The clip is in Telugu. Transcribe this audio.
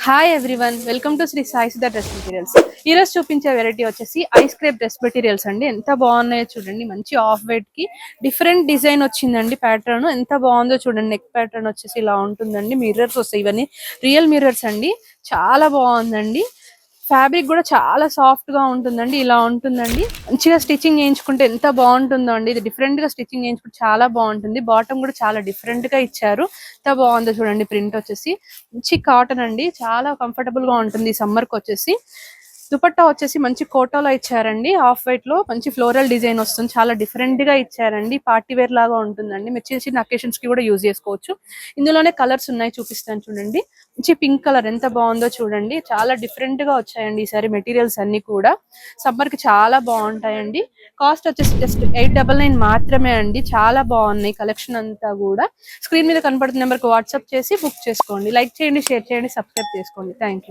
Hi everyone, welcome to Sri Sai Sudha dress materials. ఈ రోజు చూపించే వెరైటీ వచ్చేసి ఐస్ క్రేప్ డ్రెస్ మెటీరియల్స్ అండి. ఎంత బాగున్నాయో చూడండి. మంచి ఆఫ్ వైట్ కి డిఫరెంట్ డిజైన్ వచ్చిందండి. ప్యాటర్న్ ఎంత బాగుందో చూడండి. నెక్ ప్యాటర్న్ వచ్చేసి ఇలా ఉంటుందండి. మిర్రర్స్ వస్తాయి, ఇవన్నీ రియల్ మిర్రర్స్ అండి. చాలా బాగుందండి. ఫ్యాబ్రిక్ కూడా చాలా సాఫ్ట్ గా ఉంటుందండి. ఇలా ఉంటుందండి. మంచిగా స్టిచ్చింగ్ చేయించుకుంటే ఎంత బాగుంటుందో అండి. ఇది డిఫరెంట్ గా స్టిచ్చింగ్ చేయించుకుంటే చాలా బాగుంటుంది. బాటమ్ కూడా చాలా డిఫరెంట్ గా ఇచ్చారు. ఎంత బాగుందో చూడండి. ప్రింట్ వచ్చేసి మంచి కాటన్ అండి. చాలా కంఫర్టబుల్ గా ఉంటుంది సమ్మర్ కి వచ్చేసి. దుపట్టా వచ్చేసి మంచి కోటాలో ఇచ్చారండి. ఆఫ్ వైట్ లో మంచి ఫ్లోరల్ డిజైన్ వస్తుంది. చాలా డిఫరెంట్ గా ఇచ్చారండి. పార్టీ వేర్ లాగా ఉంటుందండి. మీరు చిన్న చిన్న అకేషన్స్ కి కూడా యూజ్ చేసుకోవచ్చు. ఇందులోనే కలర్స్ ఉన్నాయి, చూపిస్తాను చూడండి. మంచి పింక్ కలర్ ఎంత బాగుందో చూడండి. చాలా డిఫరెంట్ గా వచ్చాయండి ఈసారి మెటీరియల్స్ అన్ని కూడా. సమ్మర్ కి చాలా బాగుంటాయండి. కాస్ట్ వచ్చేసి జస్ట్ 899 మాత్రమే అండి. చాలా బాగున్నాయి కలెక్షన్ అంతా కూడా. స్క్రీన్ మీద కనపడుతున్న నెంబర్కి వాట్సాప్ చేసి బుక్ చేసుకోండి. లైక్ చేయండి, షేర్ చేయండి, సబ్స్క్రైబ్ చేసుకోండి. Thank you.